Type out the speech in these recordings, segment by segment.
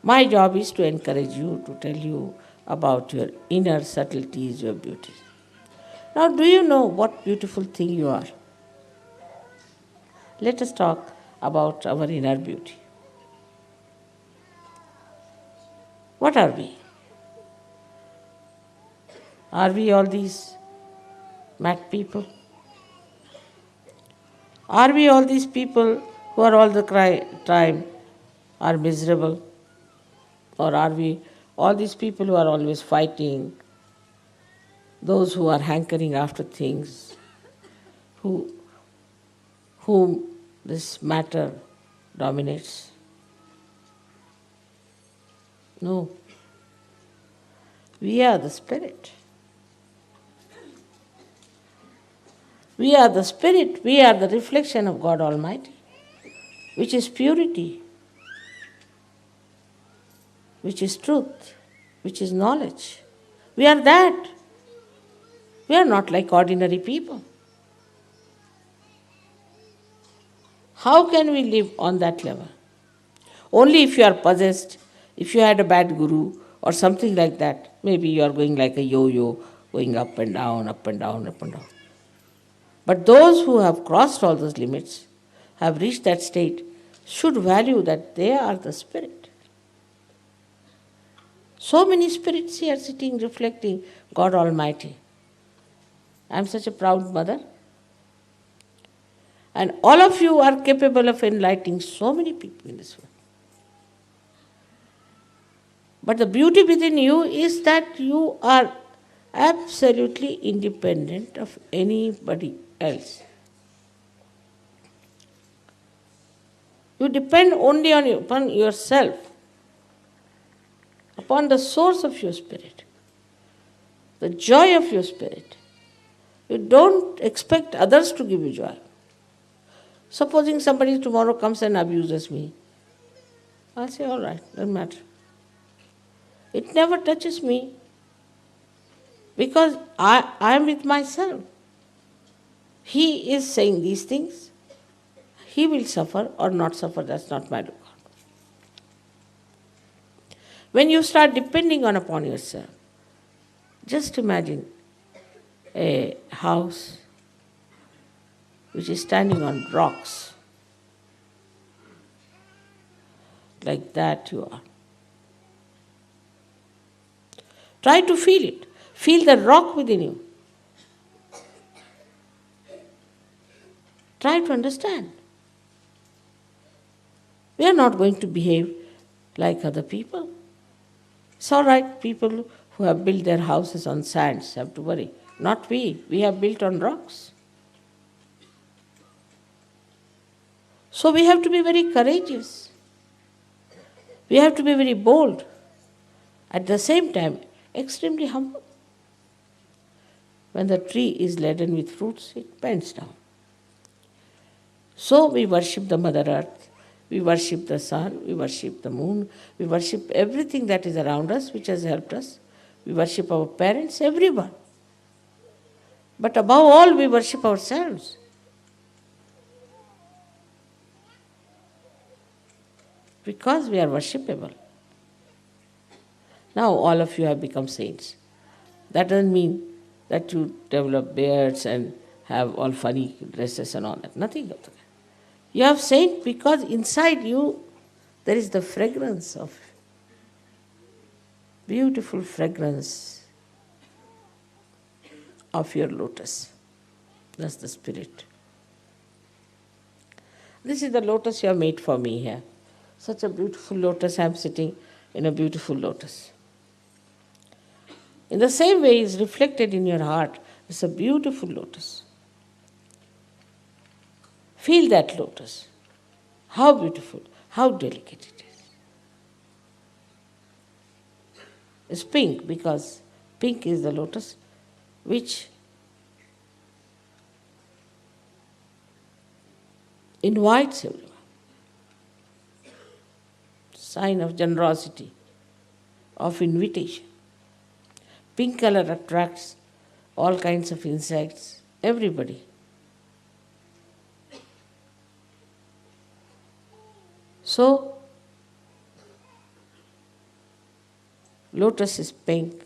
My job is to encourage you, to tell you about your inner subtleties, your beauty. Now, do you know what beautiful thing you are? Let us talk about our inner beauty. What are we? Are we all these mad people? Are we all these people who are all the time are miserable? Or are we all these people who are always fighting, those who are hankering after things, who, whom this matter dominates? No. We are the spirit. We are the spirit. We are the reflection of God Almighty, which is purity, which is truth, which is knowledge. We are that. We are not like ordinary people. How can we live on that level? Only if you are possessed, if you had a bad guru or something like that, maybe you are going like a yo-yo, going up and down, up and down, up and down. But those who have crossed all those limits, have reached that state, should value that they are the spirit. So many spirits here sitting, reflecting God Almighty. I am such a proud mother. And all of you are capable of enlightening so many people in this world. But the beauty within you is that you are absolutely independent of anybody else. You depend only upon yourself, upon the source of your spirit, the joy of your spirit. You don't expect others to give you joy. Supposing somebody tomorrow comes and abuses me, I'll say, all right, doesn't matter. It never touches me because I am with myself. He is saying these things. He will suffer or not suffer, that's not my lookout. When you start depending upon yourself, just imagine a house which is standing on rocks. Like that you are. Try to feel it. Feel the rock within you. Try to understand. We are not going to behave like other people. It's all right, people who have built their houses on sands have to worry. Not we. We have built on rocks. So we have to be very courageous. We have to be very bold. At the same time, extremely humble. When the tree is laden with fruits, it bends down. So we worship the Mother Earth, we worship the sun, we worship the moon, we worship everything that is around us which has helped us. We worship our parents, everyone. But above all, we worship ourselves. Because we are worshipable. Now all of you have become saints. That doesn't mean that you develop beards and have all funny dresses and all that. Nothing of that. You have saint because inside you there is the fragrance of beautiful fragrance of your lotus. That's the spirit. This is the lotus you have made for me here. Such a beautiful lotus. I am sitting in a beautiful lotus. In the same way is reflected in your heart. It's a beautiful lotus. Feel that lotus. How beautiful, how delicate it is. It's pink because pink is the lotus which invites everyone. Sign of generosity, of invitation. Pink color attracts all kinds of insects, everybody. So, Lotus is pink.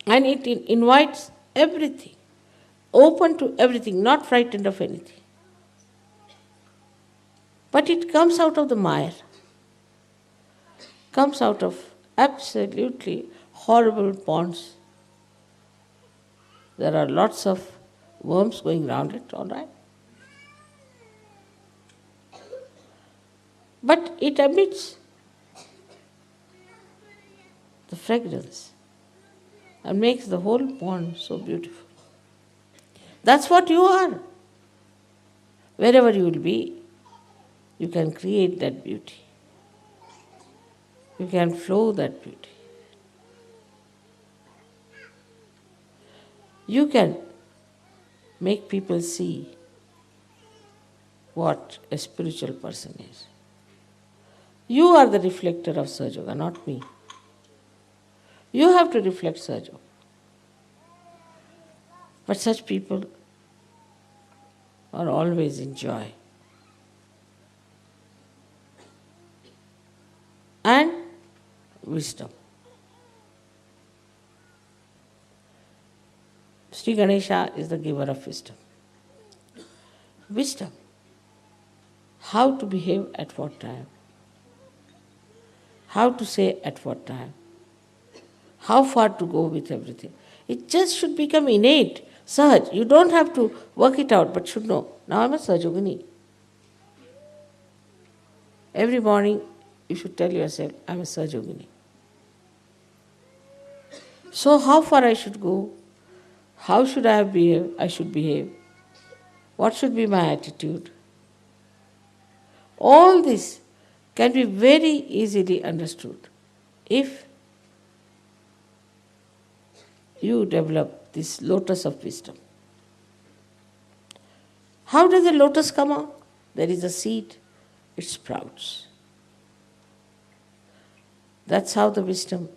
And it invites everything, open to everything, not frightened of anything. But it comes out of the mire, comes out of absolutely horrible ponds. There are lots of worms going around it, all right? But it emits the fragrance and makes the whole pond so beautiful. That's what you are. Wherever you will be, you can create that beauty. You can flow that beauty. You can make people see what a spiritual person is. You are the reflector of Sahaja Yoga, not me. You have to reflect Sahaja Yoga. But such people are always in joy. And wisdom. Sri Ganesha is the giver of wisdom. Wisdom. How to behave at what time. How to say at what time. How far to go with everything. It just should become innate, Sahaj. You don't have to work it out, but should know. Now I'm a Sahajogini. Every morning you should tell yourself, I'm a Sahajogini. So how far I should go? How should I behave? I should behave. What should be my attitude? All this can be very easily understood if you develop this lotus of wisdom. How does the lotus come out? There is a seed, it sprouts. That's how the wisdom.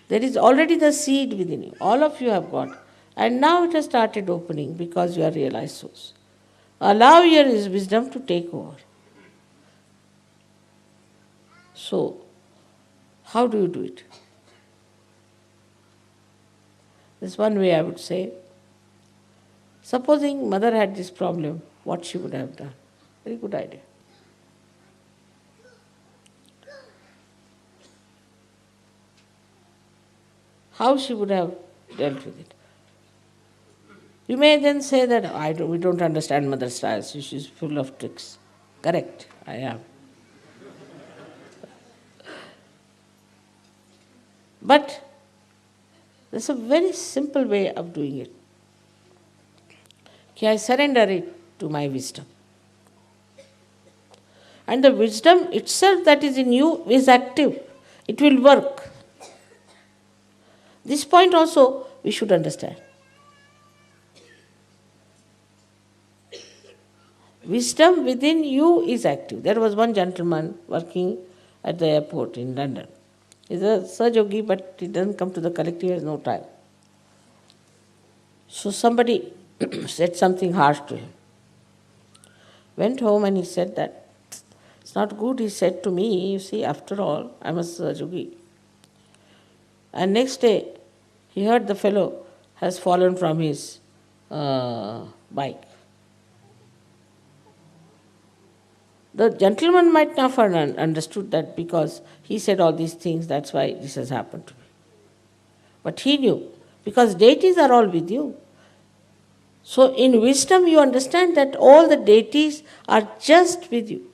There is already the seed within you. All of you have got. And now it has started opening because you are realized souls. Allow your wisdom to take over. So, how do you do it? There's one way I would say. Supposing mother had this problem, what she would have done? Very good idea. How she would have dealt with it. You may then say that we don't understand mother's style, she's full of tricks. Correct, I am. But there's a very simple way of doing it. I surrender it to my wisdom. And the wisdom itself that is in you is active. It will work. This point also we should understand. Wisdom within you is active. There was one gentleman working at the airport in London. He's a Sahajogi, but he doesn't come to the collective, he has no time. So somebody said something harsh to him. Went home and he said that, it's not good, he said to me, you see, after all, I'm a Sahajogi. And next day, he heard the fellow has fallen from his bike. The gentleman might not have understood that because he said all these things, that's why this has happened to me. But he knew, because deities are all with you. So in wisdom you understand that all the deities are just with you.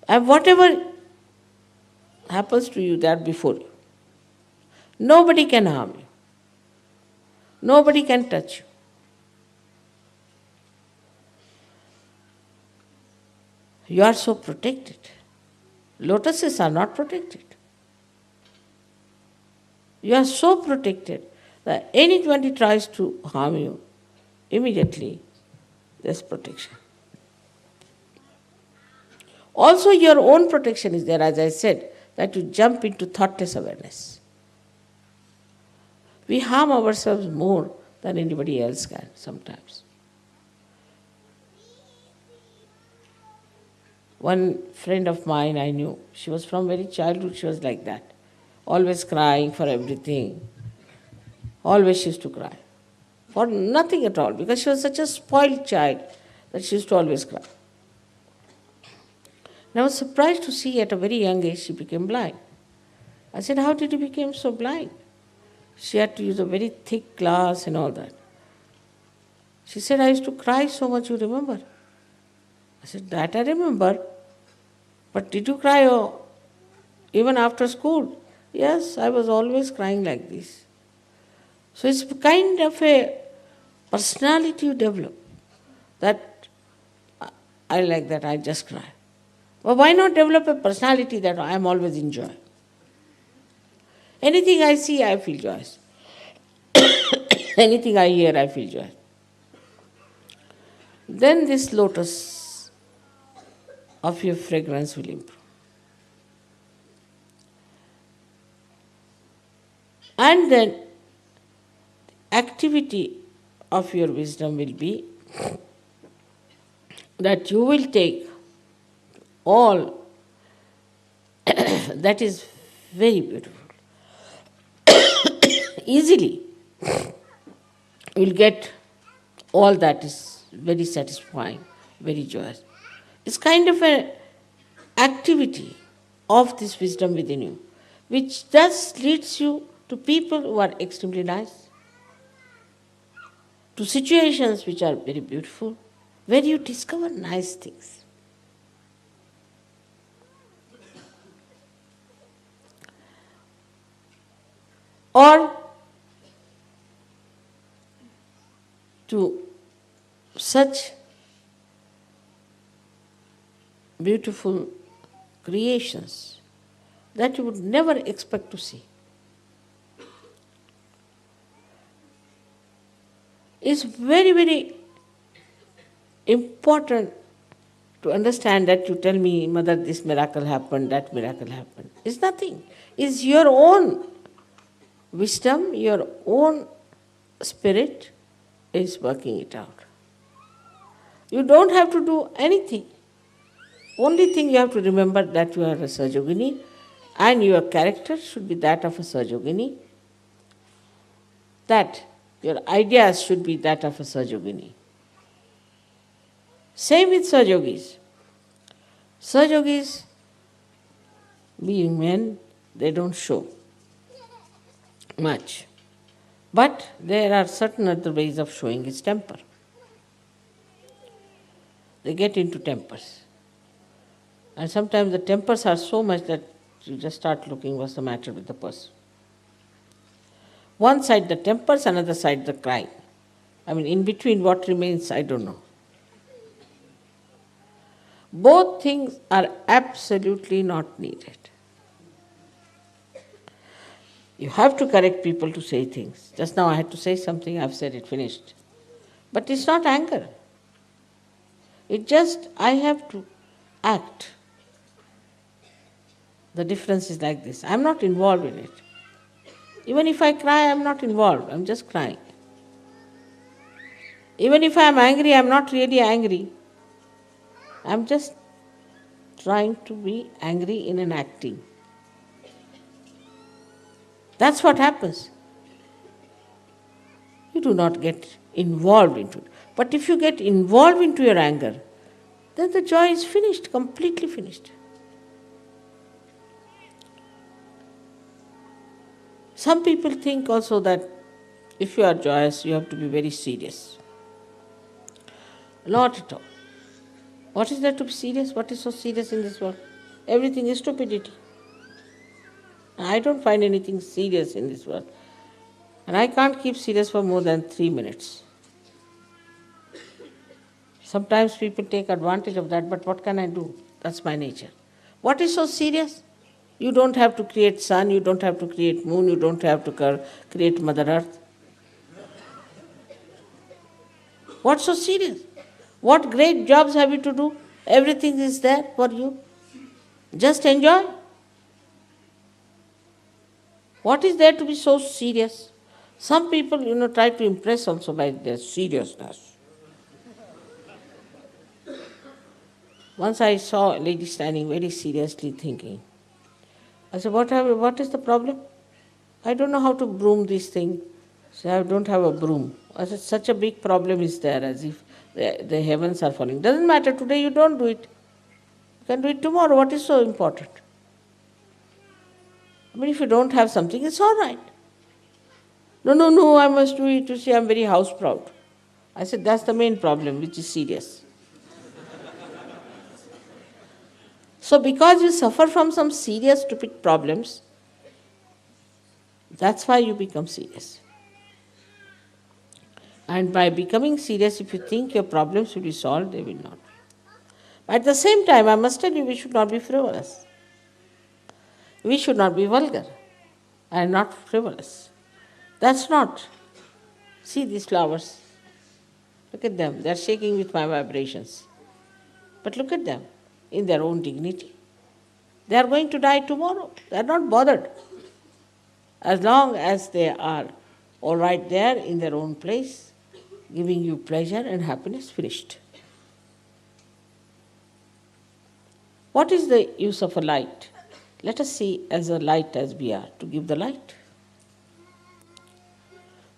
And whatever happens to you, they are before you. Nobody can harm you. Nobody can touch you. You are so protected. Lotuses are not protected. You are so protected that anybody tries to harm you, immediately there's protection. Also your own protection is there, as I said, that you jump into thoughtless awareness. We harm ourselves more than anybody else can sometimes. One friend of mine I knew, she was from very childhood, she was like that. Always crying for everything. Always she used to cry. For nothing at all, because she was such a spoiled child that she used to always cry. And I was surprised to see at a very young age she became blind. I said, how did you become so blind? She had to use a very thick glass and all that. She said, I used to cry so much, you remember? I said, that I remember. But did you cry even after school? Yes, I was always crying like this. So it's kind of a personality you develop that I like that, I just cry. But why not develop a personality that I am always in joy? Anything I see, I feel joyous. Anything I hear, I feel joy. Then this lotus of your fragrance will improve. And then activity of your wisdom will be that you will take all that is very beautiful. Easily you will get all that is very satisfying, very joyous. It's kind of an activity of this wisdom within you, which thus leads you to people who are extremely nice, to situations which are very beautiful, where you discover nice things. Or to such beautiful creations that you would never expect to see. It's very, very important to understand that you tell me, Mother, this miracle happened, that miracle happened. It's nothing. It's your own wisdom, your own spirit is working it out. You don't have to do anything. Only thing you have to remember that you are a Sahajogini and your character should be that of a Sahajogini, that your ideas should be that of a Sahajogini. Same with Sahajogis. Sahajogis, being men, they don't show much. But there are certain other ways of showing his temper. They get into tempers. And sometimes the tempers are so much that you just start looking what's the matter with the person. One side the tempers, another side the crying. I mean, in between what remains, I don't know. Both things are absolutely not needed. You have to correct people to say things. Just now I had to say something, I've said it, finished. But it's not anger. It just, I have to act. The difference is like this. I'm not involved in it. Even if I cry, I'm not involved. I'm just crying. Even if I'm angry, I'm not really angry. I'm just trying to be angry in an acting. That's what happens. You do not get involved into it. But if you get involved into your anger, then the joy is finished, completely finished. Some people think also that if you are joyous, you have to be very serious. Not at all. What is there to be serious? What is so serious in this world? Everything is stupidity. I don't find anything serious in this world. And I can't keep serious for more than 3 minutes. Sometimes people take advantage of that, but what can I do? That's my nature. What is so serious? You don't have to create sun, you don't have to create moon, you don't have to create Mother Earth. What's so serious? What great jobs have you to do? Everything is there for you. Just enjoy. What is there to be so serious? Some people, try to impress also by their seriousness. Once I saw a lady standing very seriously thinking. I said, what is the problem? I don't know how to broom this thing. So I don't have a broom. I said, such a big problem is there, as if the heavens are falling. Doesn't matter, today you don't do it. You can do it tomorrow. What is so important? I mean, if you don't have something, it's all right. No, I must do it. You see, I'm very house proud. I said, that's the main problem, which is serious. So because you suffer from some serious, stupid problems, that's why you become serious. And by becoming serious, if you think your problems will be solved, they will not. But at the same time, I must tell you, we should not be frivolous. We should not be vulgar and not frivolous. That's not. See these flowers. Look at them. They are shaking with my vibrations. But look at them in their own dignity. They are going to die tomorrow. They are not bothered. As long as they are all right there in their own place, giving you pleasure and happiness, finished. What is the use of a light? Let us see as a light as we are, to give the light.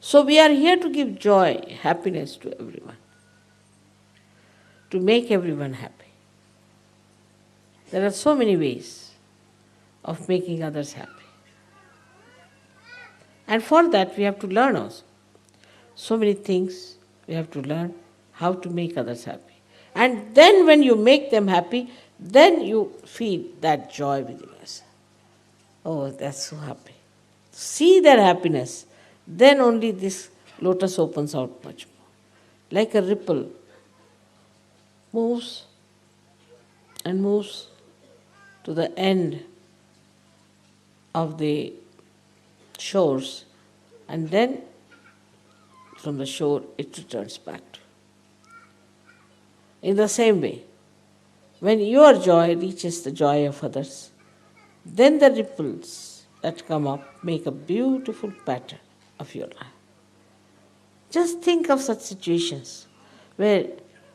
So we are here to give joy, happiness to everyone, to make everyone happy. There are so many ways of making others happy. And for that we have to learn also. So many things we have to learn how to make others happy. And then when you make them happy, then you feel that joy within yourself. Oh, that's so happy. See their happiness, then only this lotus opens out much more. Like a ripple, moves and moves to the end of the shores, and then from the shore it returns back to you. In the same way, when your joy reaches the joy of others, then the ripples that come up make a beautiful pattern of your life. Just think of such situations where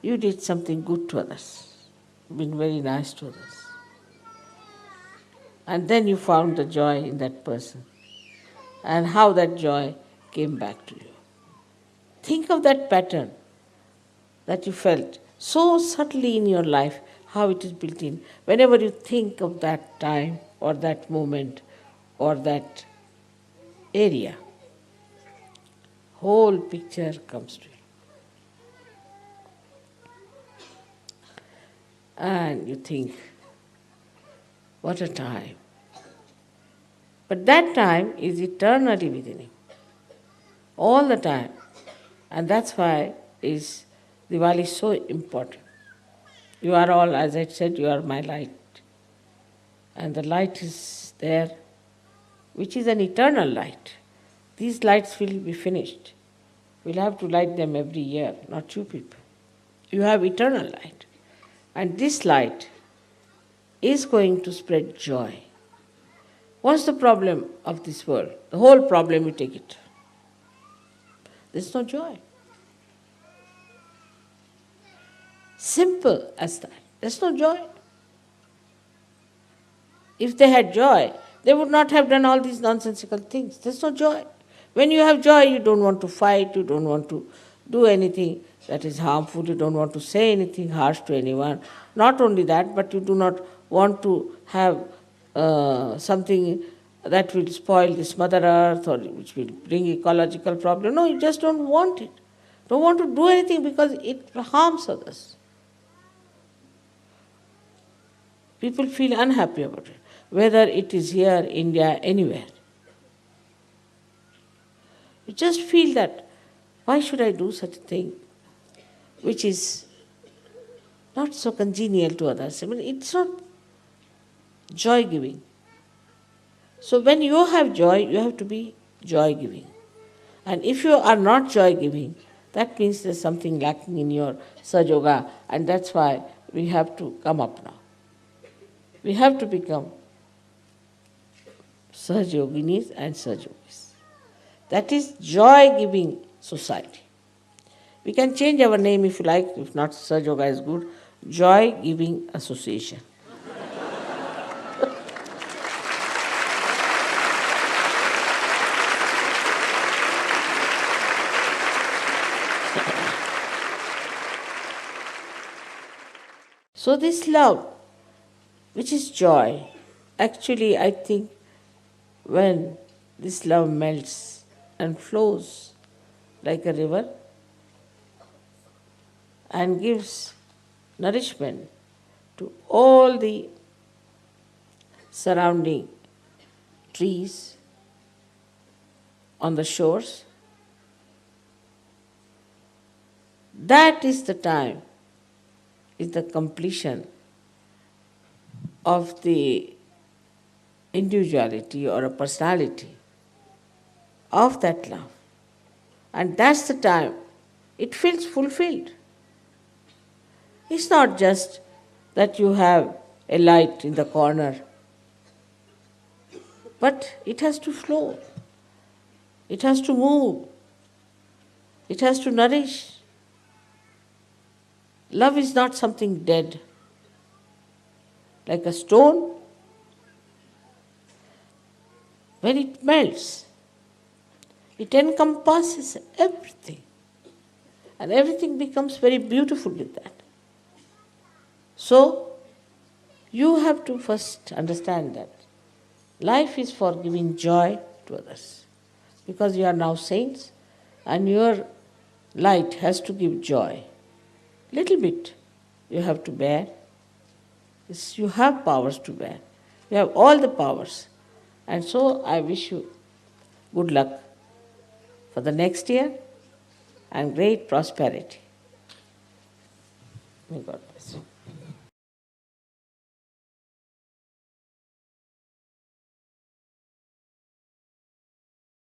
you did something good to others, been very nice to others, and then you found the joy in that person, and how that joy came back to you. Think of that pattern that you felt so subtly in your life, how it is built in. Whenever you think of that time or that moment or that area, whole picture comes to you. And you think, what a time. But that time is eternally within you, all the time. And that's why is Diwali so important. You are all, as I said, you are my light. And the light is there, which is an eternal light. These lights will be finished. We'll have to light them every year, not you people. You have eternal light. And this light is going to spread joy. What's the problem of this world? The whole problem, you take it. There's no joy. Simple as that. There's no joy. If they had joy, they would not have done all these nonsensical things. There's no joy. When you have joy, you don't want to fight, you don't want to do anything that is harmful, you don't want to say anything harsh to anyone. Not only that, but you do not want to have something that will spoil this Mother Earth or which will bring ecological problem. No, you just don't want it. Don't want to do anything because it harms others. People feel unhappy about it, whether it is here, India, anywhere. You just feel that, why should I do such a thing which is not so congenial to others? I mean, it's not joy-giving. So when you have joy, you have to be joy-giving. And if you are not joy-giving, that means there's something lacking in your Sahaja, and that's why we have to come up now. We have to become Sahajoginis and Sahajogis. That is joy-giving society. We can change our name if you like, if not Sahaja is good. joy-giving association. So this love, which is joy, actually I think when this love melts and flows like a river and gives nourishment to all the surrounding trees on the shores, that is the time, is the completion of the individuality or a personality of that love. And that's the time it feels fulfilled. It's not just that you have a light in the corner, but it has to flow, it has to move, it has to nourish. Love is not something dead, like a stone. When it melts, it encompasses everything, and everything becomes very beautiful with that. So, you have to first understand that life is for giving joy to others, because you are now saints, and your light has to give joy. Little bit you have to bear. You have powers to bear. You have all the powers. And so I wish you good luck for the next year and great prosperity. May God bless you.